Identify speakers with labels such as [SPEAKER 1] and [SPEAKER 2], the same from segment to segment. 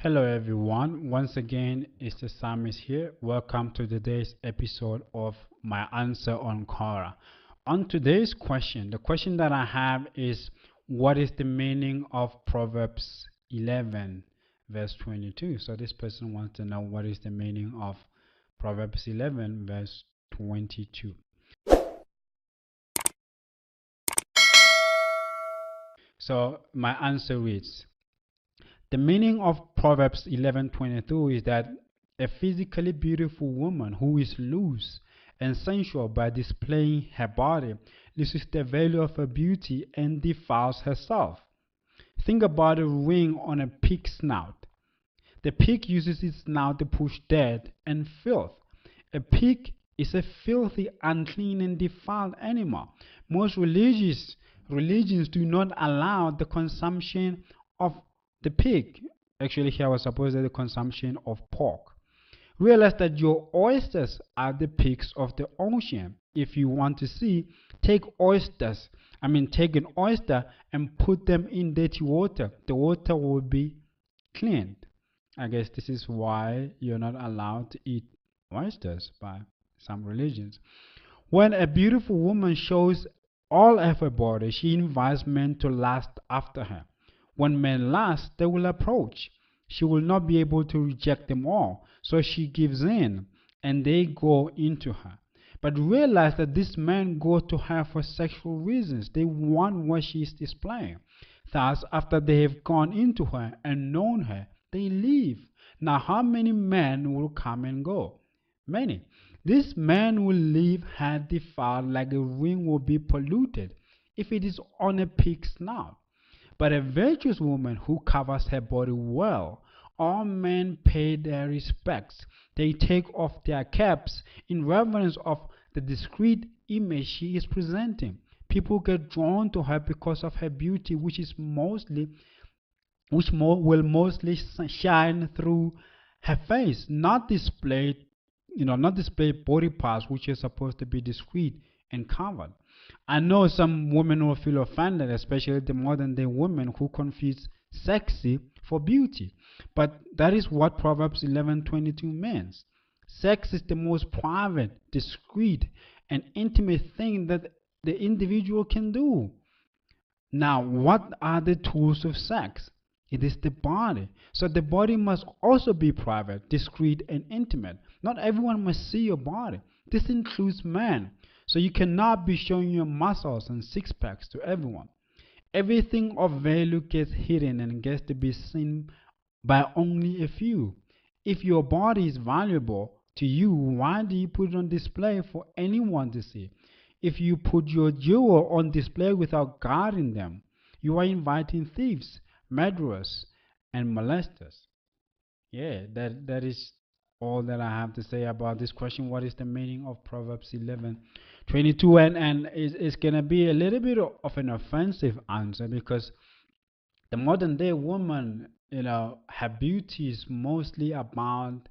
[SPEAKER 1] Hello everyone, once again it's the Psalmist here. Welcome to today's episode of my answer on Quora. On today's question, the question that I have is, what is the meaning of Proverbs 11 verse 22? So this person wants to know what is the meaning of Proverbs 11 verse 22. So my answer reads, the meaning of Proverbs 11:22 is that a physically beautiful woman who is loose and sensual by displaying her body loses the value of her beauty and defiles herself. Think about a ring on a pig's snout. The pig uses its snout to push dirt and filth. A pig is a filthy, unclean, and defiled animal. Most religions do not allow the consumption of the pig. Actually, here I was supposed to the consumption of pork. Realize that your oysters are the pigs of the ocean. If you want to see, take an oyster and put them in dirty water. The water will be cleaned. I guess this is why you're not allowed to eat oysters by some religions. When a beautiful woman shows all of her body, she invites men to lust after her. When men lust, they will approach. She will not be able to reject them all, so she gives in, and they go into her. But realize that these men go to her for sexual reasons. They want what she is displaying. Thus, after they have gone into her and known her, they leave. Now, how many men will come and go? Many. This man will leave her defiled, like a ring will be polluted if it is on a pig's snout. But a virtuous woman who covers her body well, all men pay their respects. They take off their caps in reverence of the discreet image she is presenting. People get drawn to her because of her beauty, which will mostly shine through her face, not display body parts which are supposed to be discreet and covered. I know some women will feel offended, especially the modern day women who confuse sexy for beauty. But that is what Proverbs 11:22 means. Sex is the most private, discreet, and intimate thing that the individual can do. Now, what are the tools of sex? It is the body. So the body must also be private, discreet, and intimate. Not everyone must see your body. This includes men. So you cannot be showing your muscles and six packs to everyone. Everything of value gets hidden and gets to be seen by only a few. If your body is valuable to you, why do you put it on display for anyone to see? If you put your jewel on display without guarding them, you are inviting thieves, murderers, and molesters. Yeah, that is all that I have to say about this question. What is the meaning of Proverbs 11:22? And it's gonna be a little bit of an offensive answer, because the modern day woman, her beauty is mostly about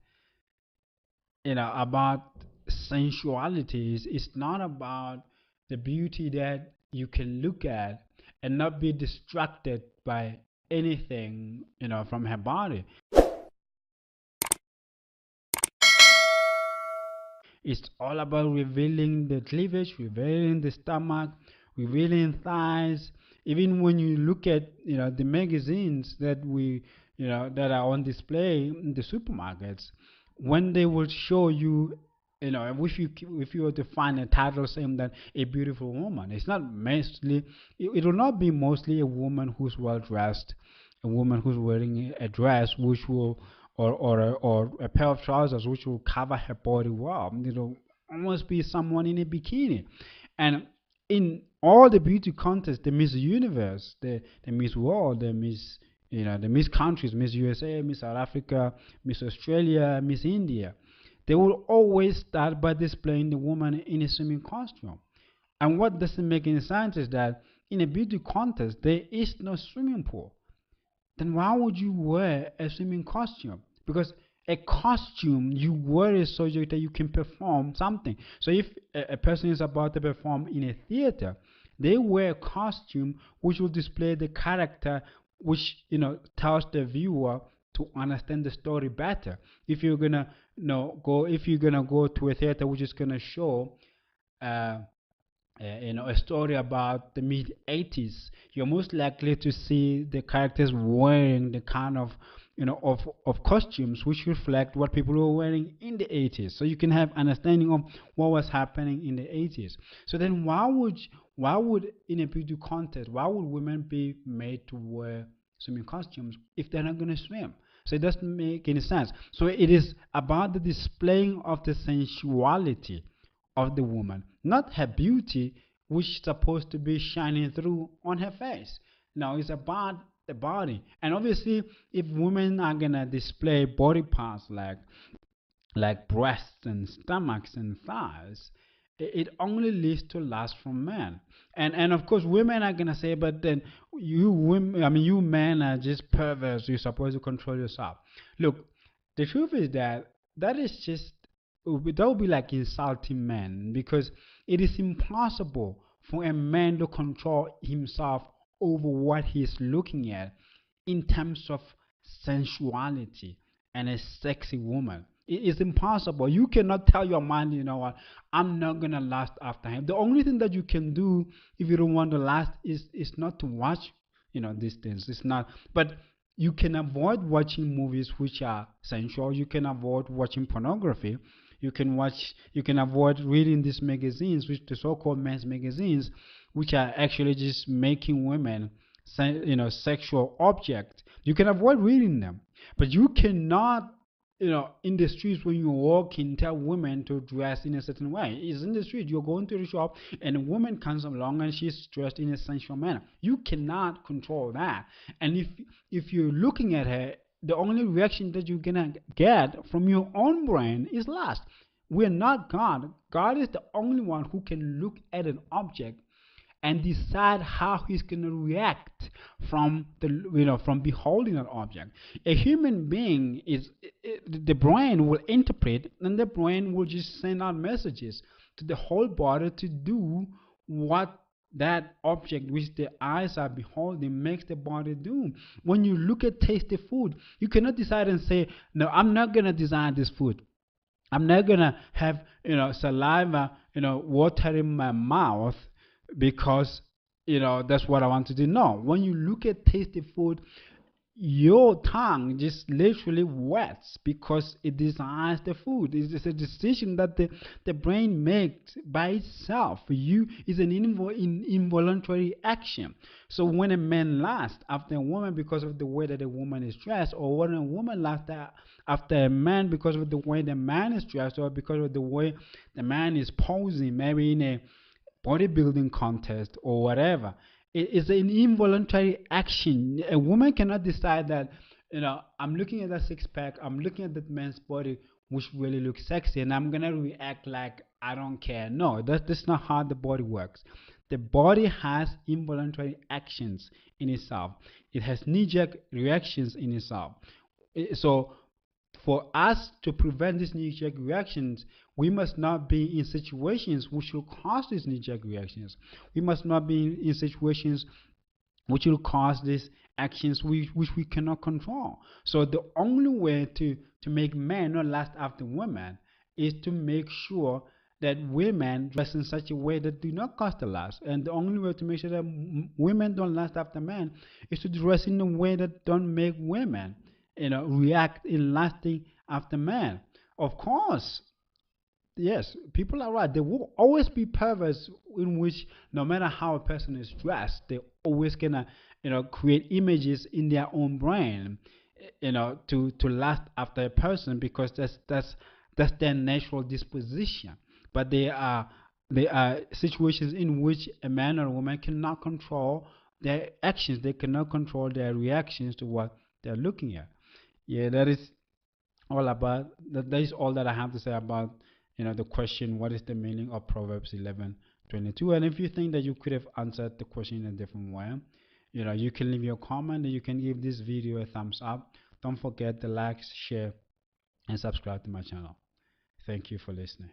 [SPEAKER 1] sensuality. It's not about the beauty that you can look at and not be distracted by anything, from her body. It's all about revealing the cleavage, revealing the stomach, revealing thighs. Even when you look at the magazines that are on display in the supermarkets, when they will show you, if you were to find a title saying that a beautiful woman, it's not mostly, it will not be mostly a woman who's well dressed, a woman who's wearing a dress which will, or a pair of trousers which will cover her body well. It'll almost be someone in a bikini. And in all the beauty contests, the Miss Universe, the Miss World, the Miss Countries, Miss USA, Miss South Africa, Miss Australia, Miss India, they will always start by displaying the woman in a swimming costume. And what doesn't make any sense is that in a beauty contest, there is no swimming pool. Then why would you wear a swimming costume? Because a costume, you wear it so that you can perform something. So if a person is about to perform in a theater, they wear a costume which will display the character, which tells the viewer to understand the story better. If you're gonna go to a theater which is gonna show uh, a story about the mid 80s, you're most likely to see the characters wearing the kind of of costumes which reflect what people were wearing in the 80s, so you can have understanding of what was happening in the 80s. So then why would in a beauty contest, why would women be made to wear swimming costumes if they're not going to swim? So it doesn't make any sense. So it is about the displaying of the sensuality of the woman, not her beauty, which is supposed to be shining through on her face. Now it's about the body. And obviously, if women are gonna display body parts like breasts and stomachs and thighs, it only leads to lust from men. And of course, women are gonna say, but then you women, I mean, you men are just perverts. You're supposed to control yourself. Look, the truth is that that is just that would be like insulting men, because it is impossible for a man to control himself over what he's looking at in terms of sensuality and a sexy woman. It is impossible. You cannot tell your mind, you know what, I'm not gonna lust after him. The only thing that you can do if you don't want to lust is not to watch, these things. It's not, but you can avoid watching movies which are sensual. You can avoid watching pornography. You can avoid reading these magazines, which the so-called men's magazines, which are actually just making women sexual objects. You can avoid reading them, but you cannot, in the streets when you walk in, tell women to dress in a certain way. It's in the street. You're going to the shop and a woman comes along and she's dressed in a sensual manner. You cannot control that. And if you're looking at her, the only reaction that you're gonna get from your own brain is lust. We're not God. God is the only one who can look at an object and decide how he's going to react from from beholding an object. A human being the brain will interpret, and the brain will just send out messages to the whole body to do what that object which the eyes are beholding makes the body do. When you look at tasty food, you cannot decide and say, no, I'm not going to design this food. I'm not going to have saliva watering my mouth because that's what I want to do. No, when you look at tasty food, your tongue just literally wets because it desires the food. It's a decision that the brain makes by itself. For you, it's an involuntary action. So when a man lusts after a woman because of the way that a woman is dressed, or when a woman lusts after a man because of the way the man is dressed, or because of the way the man is posing, maybe in a bodybuilding contest or whatever, it is an involuntary action. A woman cannot decide that, I'm looking at that six pack, I'm looking at that man's body which really looks sexy, and I'm gonna react like I don't care. No, that's not how the body works. The body has involuntary actions in itself. It has knee-jerk reactions in itself. So for us to prevent these knee-jerk reactions, we must not be in situations which will cause these knee-jerk reactions. We must not be in situations which will cause these actions which we cannot control. So the only way to make men not lust after women is to make sure that women dress in such a way that do not cause the lust. And the only way to make sure that women don't lust after men is to dress in a way that don't make women react in lusting after men. Of course, yes, people are right. There will always be perverts in which, no matter how a person is dressed, they're always gonna, create images in their own brain, to lust after a person, because that's their natural disposition. But there are situations in which a man or a woman cannot control their actions. They cannot control their reactions to what they're looking at. Yeah, that is all that I have to say about the question, what is the meaning of Proverbs 11:22? And if you think that you could have answered the question in a different way, you can leave your comment, and you can give this video a thumbs up. Don't forget to like, share, and subscribe to my channel. Thank you for listening.